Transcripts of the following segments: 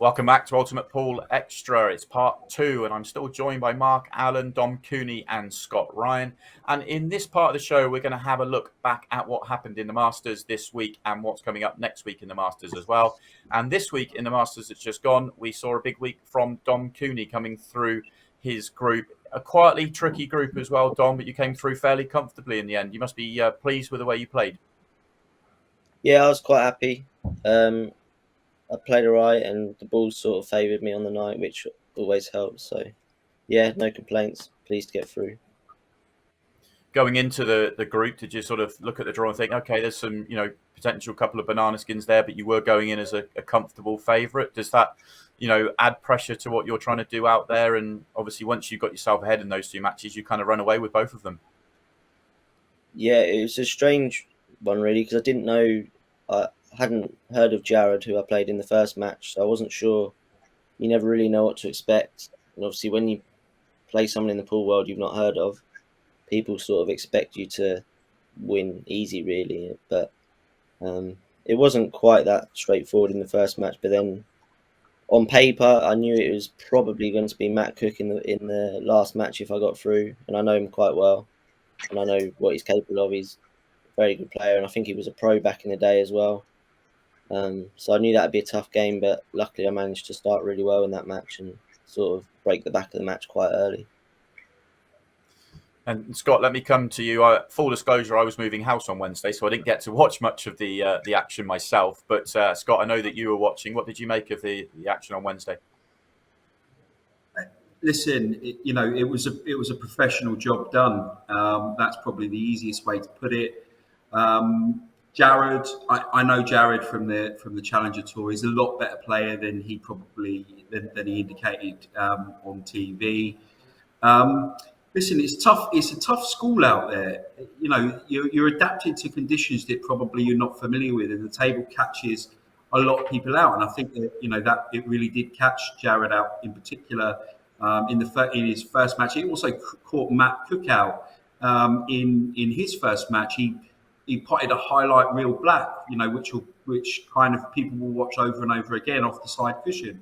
Welcome back to Ultimate Pool Extra. It's part 2, and I'm still joined by Mark Allen, Dom Cooney, and Scott Ryan. And in this part of the show, we're going to have a look back at what happened in the Masters this week and what's coming up next week in the Masters as well. And this week in the Masters that's just gone, we saw a big week from Dom Cooney coming through his group. A quietly tricky group as well, Dom, but you came through fairly comfortably in the end. You must be pleased with the way you played. Yeah, I was quite happy. I played alright, and the balls sort of favoured me on the night, which always helps. So, yeah, no complaints. Pleased to get through. Going into the group, did you sort of look at the draw and think, okay, there's some potential couple of banana skins there, but you were going in as a comfortable favourite? Does that add pressure to what you're trying to do out there? And obviously, once you got yourself ahead in those two matches, you kind of run away with both of them. Yeah, it was a strange one really because I didn't know. I hadn't heard of Jared, who I played in the first match, so I wasn't sure. You never really know what to expect, and obviously, when you play someone in the pool world you've not heard of, people sort of expect you to win easy, really. But it wasn't quite that straightforward in the first match. But then, on paper, I knew it was probably going to be Matt Cook in the last match if I got through, and I know him quite well, and I know what he's capable of. He's a very good player, and I think he was a pro back in the day as well. So I knew that'd be a tough game, but luckily I managed to start really well in that match and sort of break the back of the match quite early. And Scott, let me come to you. Full disclosure, I was moving house on Wednesday, so I didn't get to watch much of the action myself. But Scott, I know that you were watching. What did you make of the action on Wednesday? Listen, it was a professional job done. That's probably the easiest way to put it. Jared, I know Jared from the Challenger Tour. He's a lot better player than he indicated on TV. Listen, it's tough. It's a tough school out there. You're adapted to conditions that probably you're not familiar with, and the table catches a lot of people out. And I think that it really did catch Jared out in particular in his first match. It also caught Matt Cook out in his first match. He potted a highlight reel black, which kind of people will watch over and over again off the side cushion.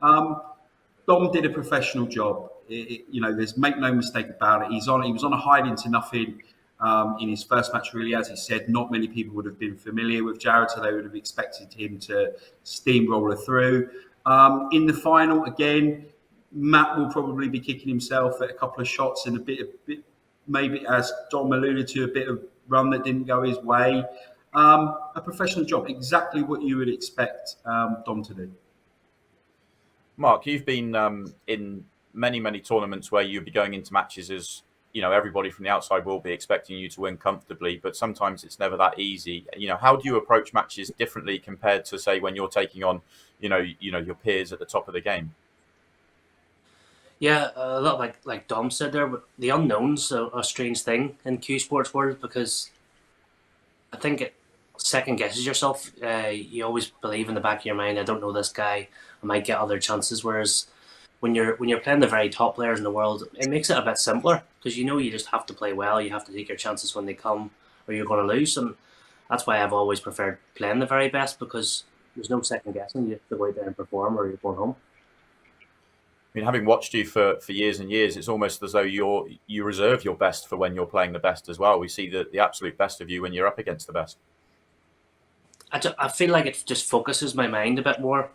Dom did a professional job. There's make no mistake about it. He was on a hiding to nothing in his first match. Really, as he said, not many people would have been familiar with Jared, so they would have expected him to steamroller through. In the final, again, Matt will probably be kicking himself at a couple of shots and a bit, maybe as Dom alluded to, a bit of run that didn't go his way. A professional job, exactly what you would expect Dom to do. Mark, you've been in many tournaments where you'll be going into matches as everybody from the outside will be expecting you to win comfortably, but sometimes it's never that easy. How do you approach matches differently compared to, say, when you're taking on your peers at the top of the game? Yeah, a lot like Dom said there, but the unknown's a strange thing in Q Sports world because I think it second guesses yourself. You always believe in the back of your mind, I don't know this guy, I might get other chances. Whereas when you're playing the very top players in the world, it makes it a bit simpler because you just have to play well, you have to take your chances when they come, or you're going to lose. And that's why I've always preferred playing the very best, because there's no second guessing. You have to go out there and perform, or you're going home. I mean, having watched you for years and years, it's almost as though you reserve your best for when you're playing the best as well. We see the absolute best of you when you're up against the best. I feel like it just focuses my mind a bit more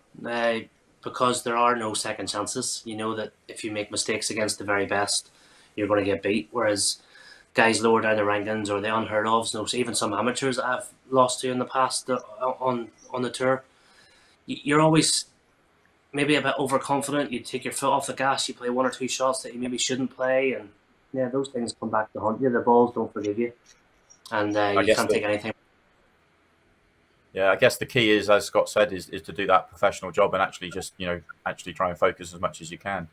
because there are no second chances. You know that if you make mistakes against the very best, you're going to get beat. Whereas guys lower down the rankings or the unheard ofs, even some amateurs that I've lost to in the past on the tour, you're always maybe a bit overconfident. You take your foot off the gas, you play one or two shots that you maybe shouldn't play, and those things come back to haunt you. The balls don't forgive you, and you can't take anything. Yeah, I guess the key is, as Scott said, is to do that professional job and actually just actually try and focus as much as you can.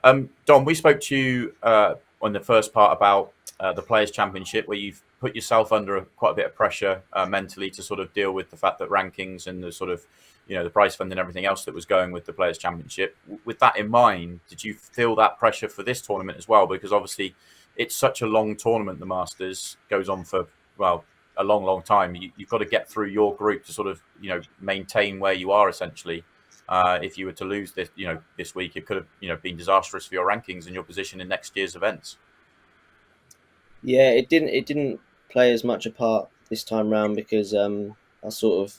Dom, we spoke to you on the first part about the Players' Championship, where you've put yourself under quite a bit of pressure mentally to sort of deal with the fact that rankings and the sort of the prize fund and everything else that was going with the Players' Championship. With that in mind, did you feel that pressure for this tournament as well? Because obviously it's such a long tournament. The Masters goes on for, a long time. You've got to get through your group to sort of, maintain where you are essentially. If you were to lose this week, it could have been disastrous for your rankings and your position in next year's events. Yeah, it didn't play as much a part this time round because I sort of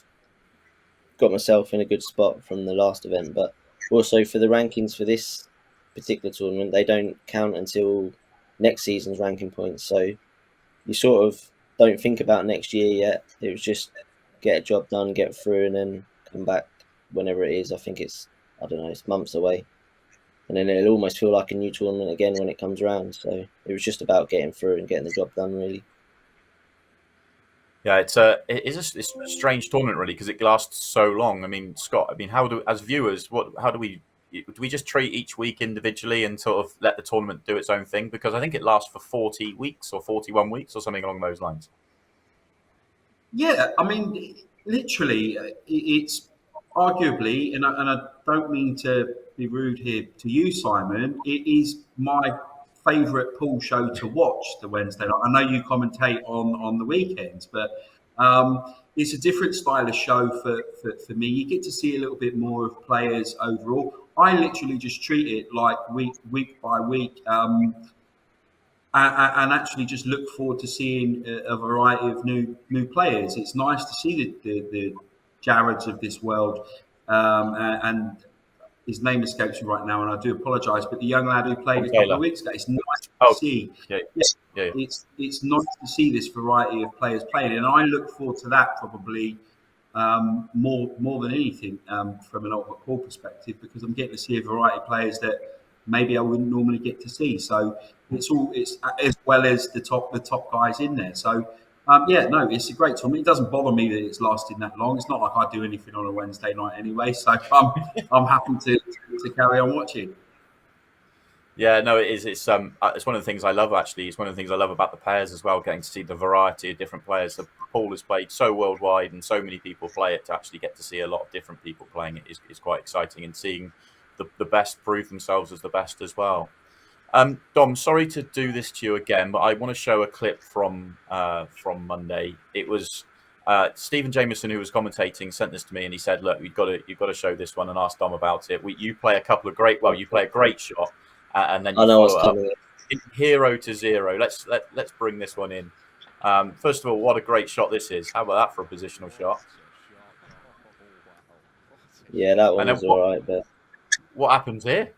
got myself in a good spot from the last event, but also for the rankings for this particular tournament, they don't count until next season's ranking points. So you sort of don't think about next year yet. It was just get a job done, get through, and then come back whenever it is. I think it's months away, and then it'll almost feel like a new tournament again when it comes around. So it was just about getting through and getting the job done, really. Yeah, it's a strange tournament really because it lasts so long. I mean, Scott, as viewers, do we just treat each week individually and sort of let the tournament do its own thing? Because I think it lasts for 40 weeks or 41 weeks or something along those lines. Yeah, I mean, literally, it's arguably, and I don't mean to be rude here to you, Simon. It is my favourite pool show to watch, the Wednesday night. I know you commentate on the weekends, but it's a different style of show for me. You get to see a little bit more of players overall. I literally just treat it like week by week. And actually just look forward to seeing a variety of new players. It's nice to see the Jareds of this world, and his name escapes me right now, and I do apologise. But the young lad who played a couple of weeks ago, it's nice to see. Yeah. It's nice to see this variety of players playing, and I look forward to that probably more than anything from an Ultimate Pool perspective, because I'm getting to see a variety of players that maybe I wouldn't normally get to see. So it's as well as the top guys in there. So it's a great tournament. It doesn't bother me that it's lasting that long. It's not like I do anything on a Wednesday night anyway. So I'm happy to carry on watching. Yeah, no, it is. It's one of the things I love. Actually, it's one of the things I love about the pairs as well. Getting to see the variety of different players. The pool is played so worldwide, and so many people play it. To actually get to see a lot of different people playing it is quite exciting, and seeing the best prove themselves as the best as well. Dom, sorry to do this to you again, but I want to show a clip from Monday. It was Stephen Jameson, who was commentating, sent this to me, and he said, "Look, you've got to show this one and ask Dom about it. You play a great shot, and then you follow it up. Hero to zero. Let's bring this one in. First of all, what a great shot this is. How about that for a positional shot? Yeah, that one was all right, but what happens here?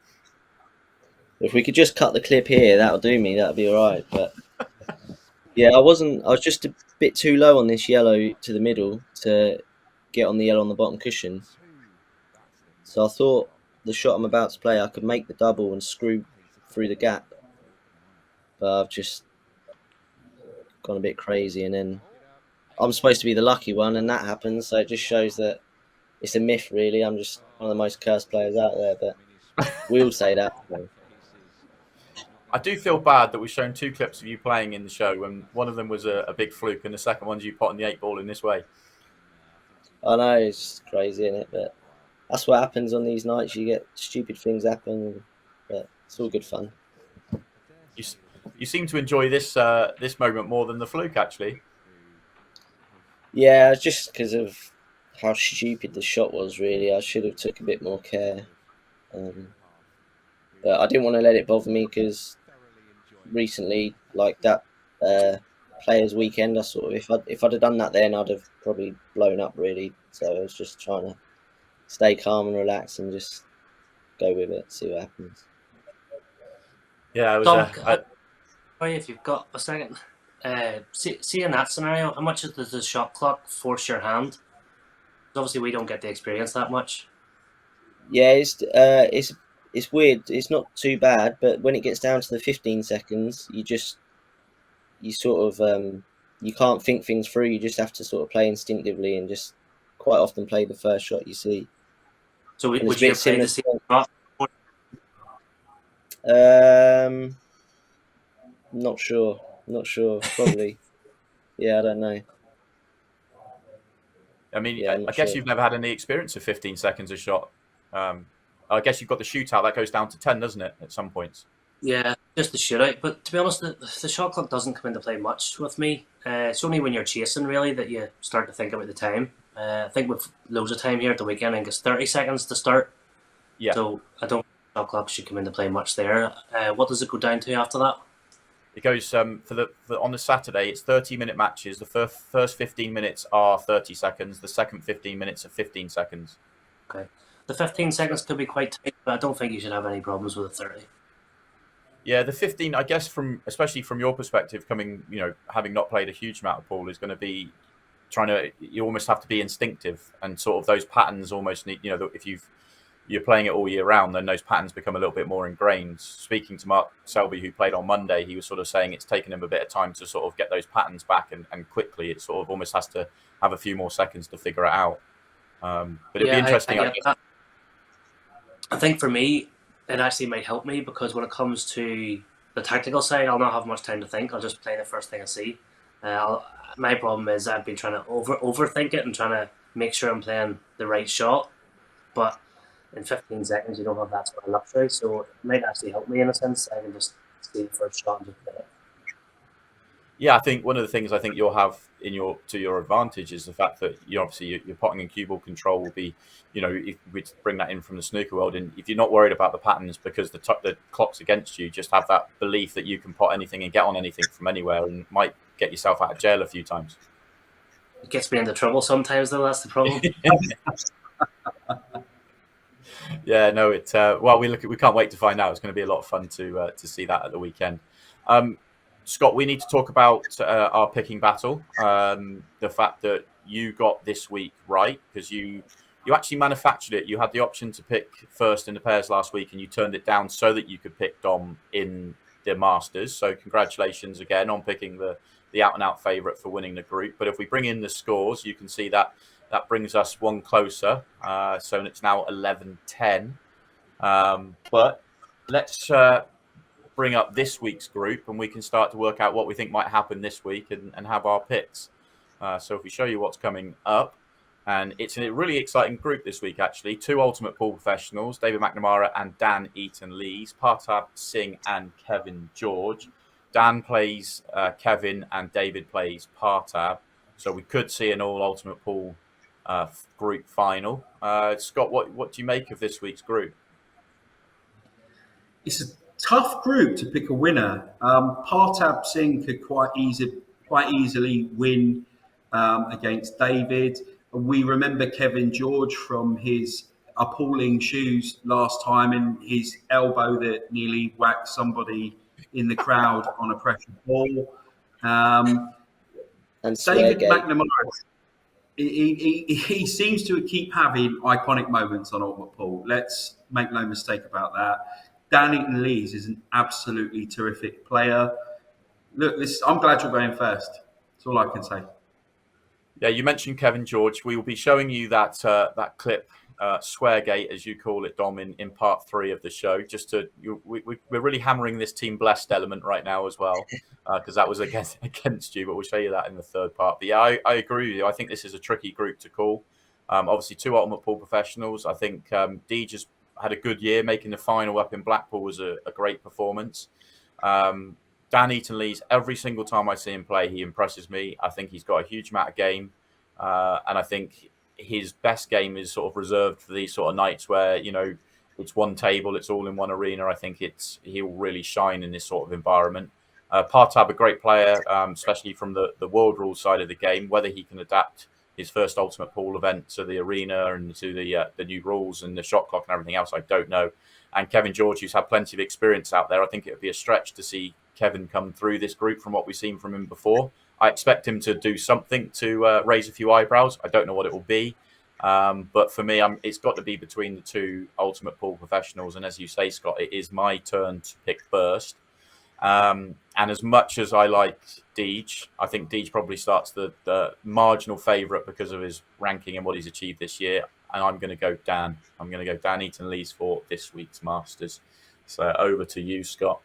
If we could just cut the clip here, that'll do me. That'll be all right. But yeah, I was just a bit too low on this yellow to the middle to get on the yellow on the bottom cushion. So I thought the shot I'm about to play, I could make the double and screw through the gap. But I've just gone a bit crazy, and then I'm supposed to be the lucky one, and that happens. So it just shows that it's a myth, really. I'm just one of the most cursed players out there, but we all say that. So. I do feel bad that we've shown two clips of you playing in the show, and one of them was a big fluke, and the second one's you potting the 8-ball in this way. I know, it's crazy, isn't it? But that's what happens on these nights. You get stupid things happen, but it's all good fun. You seem to enjoy this moment more than the fluke, actually. Yeah, just because of how stupid the shot was, really. I should have took a bit more care. But I didn't want to let it bother me, because recently, like that Players Weekend, I sort of if I'd have done that then, I'd have probably blown up, really. So I was just trying to stay calm and relax and just go with it, see what happens. Yeah, I was. Dom, sorry if you've got a second. See in that scenario, how much does the shot clock force your hand? Obviously, we don't get the experience that much. Yeah, it's weird. It's not too bad, but when it gets down to the 15 seconds, you sort of you can't think things through. You just have to sort of play instinctively and just quite often play the first shot you see. So would you have played the same shot? Not sure. Probably. Yeah, I don't know. I mean, I guess you've never had any experience of 15 seconds a shot. I guess you've got the shootout that goes down to 10, doesn't it, at some points? Yeah, just the shootout. But to be honest, the shot clock doesn't come into play much with me. It's only when you're chasing, really, that you start to think about the time. I think with loads of time here at the weekend, I think it's 30 seconds to start. Yeah. So I don't think shot clock should come into play much there. What does it go down to after that? It goes on the Saturday. It's 30-minute matches. The first 15 minutes are 30 seconds. The second 15 minutes are 15 seconds. Okay. The 15 seconds could be quite tight, but I don't think you should have any problems with the 30. Yeah, the 15, I guess, especially from your perspective, having not played a huge amount of pool, is going to be you almost have to be instinctive, and sort of those patterns almost need, if you're playing it all year round, then those patterns become a little bit more ingrained. Speaking to Mark Selby, who played on Monday, he was sort of saying it's taken him a bit of time to sort of get those patterns back, and quickly it sort of almost has to have a few more seconds to figure it out. But it'd be interesting. I think for me, it actually might help me, because when it comes to the tactical side, I'll not have much time to think. I'll just play the first thing I see. My problem is I've been trying to overthink it and trying to make sure I'm playing the right shot. But in 15 seconds, you don't have that sort of luxury. So it might actually help me in a sense. I can just see the first shot and just play it. Yeah, I think one of the things I think you'll have to your advantage is the fact that obviously your potting and cue ball control will be, if we bring that in from the snooker world, and if you're not worried about the patterns because the clock's against you, just have that belief that you can pot anything and get on anything from anywhere, and might get yourself out of jail a few times. It gets me into trouble sometimes, though. That's the problem. Yeah, no, we can't wait to find out. It's going to be a lot of fun to see that at the weekend. Scott, we need to talk about our picking battle. The fact that you got this week right, because you actually manufactured it. You had the option to pick first in the pairs last week, and you turned it down so that you could pick Dom in the Masters. So congratulations again on picking the out-and-out favourite for winning the group. But if we bring in the scores, you can see that brings us one closer. So it's now 11-10. But let's bring up this week's group, and we can start to work out what we think might happen this week and have our picks. So if we show you what's coming up, and it's a really exciting group this week, actually. 2 Ultimate Pool professionals, David McNamara and Dan Eaton-Lees, Partab Singh and Kevin George. Dan plays Kevin and David plays Partab. So we could see an all Ultimate Pool group final. Scott, what do you make of this week's group? It's a tough group to pick a winner. Partab Singh could quite easily win against David. We remember Kevin George from his appalling shoes last time, and his elbow that nearly whacked somebody in the crowd on a pressure ball. And David McNamara, he seems to keep having iconic moments on Ultimate Pool. Let's make no mistake about that. Dan Eaton-Lees is an absolutely terrific player. Look, I'm glad you're going first. That's all I can say. Yeah, you mentioned Kevin George. We will be showing you that clip, Sweargate, as you call it, Dom, in part 3 of the show. We're really hammering this team blessed element right now as well, because that was against you. But we'll show you that in the third part. But yeah, I agree with you. I think this is a tricky group to call. Obviously, 2 Ultimate Pool professionals. I think Deej has had a good year. Making the final up in Blackpool was a great performance. Dan Eaton-Lees, every single time I see him play, he impresses me. I think he's got a huge amount of game. And I think his best game is sort of reserved for these sort of nights where, it's one table, it's all in one arena. I think he'll really shine in this sort of environment. Partab, a great player, especially from the world rules side of the game. Whether he can adapt his first Ultimate Pool event to the arena and to the new rules and the shot clock and everything else, I don't know. And Kevin George, who's had plenty of experience out there, I think it would be a stretch to see Kevin come through this group from what we've seen from him before. I expect him to do something to raise a few eyebrows. I don't know what it will be. But for me, it's got to be between the 2 Ultimate Pool professionals. And as you say, Scott, it is my turn to pick first. And as much as I like Deej, I think Deej probably starts the marginal favourite because of his ranking and what he's achieved this year. And I'm going to go Dan. I'm going to go Dan Eaton-Lees for this week's Masters. So over to you, Scott.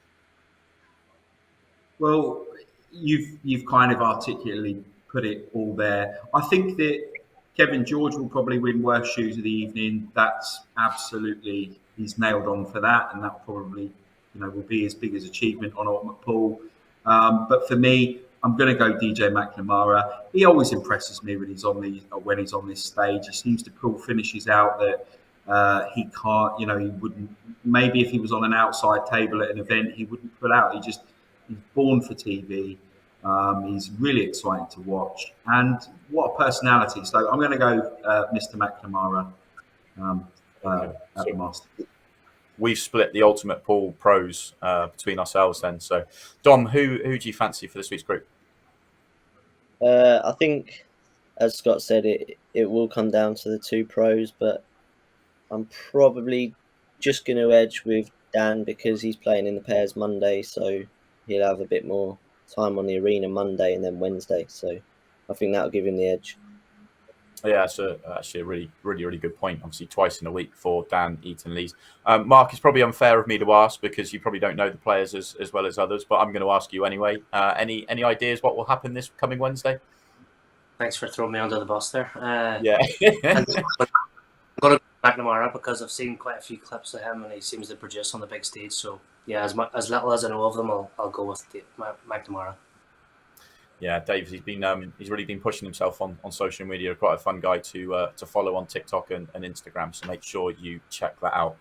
Well, you've kind of articulately put it all there. I think that Kevin George will probably win worst shoes of the evening. That's absolutely, he's nailed on for that, and that probably will be his biggest achievement on Ultimate Pool. But for me, I'm going to go DJ McNamara. He always impresses me when he's on this stage. He seems to pull finishes out that he can't. He wouldn't. Maybe if he was on an outside table at an event, he wouldn't pull out. He's born for TV. He's really exciting to watch, and what a personality! So I'm going to go Mr. McNamara at the Masters. We've split the Ultimate Pool pros between ourselves then. So, Dom, who do you fancy for this week's group? I think, as Scott said, it will come down to the two pros, but I'm probably just going to edge with Dan because he's playing in the pairs Monday, so he'll have a bit more time on the arena Monday and then Wednesday. So I think that'll give him the edge. Yeah, it's actually a really, really, really good point. Obviously, twice in a week for Dan Eaton-Lees. Mark, it's probably unfair of me to ask because you probably don't know the players as well as others, but I'm going to ask you anyway. Any ideas what will happen this coming Wednesday? Thanks for throwing me under the bus there. Yeah. I'm going to go McNamara because I've seen quite a few clips of him and he seems to produce on the big stage. So, yeah, as little as I know of them, I'll go with McNamara. Yeah, Dave, he's really been pushing himself on social media. Quite a fun guy to follow on TikTok and Instagram. So make sure you check that out.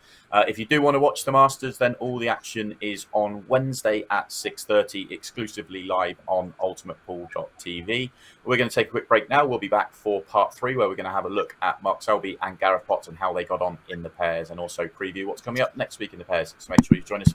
If you do want to watch the Masters, then all the action is on Wednesday at 6:30, exclusively live on ultimatepool.tv. We're going to take a quick break now. We'll be back for part 3, where we're going to have a look at Mark Selby and Gareth Potts and how they got on in the pairs, and also preview what's coming up next week in the pairs. So make sure you join us.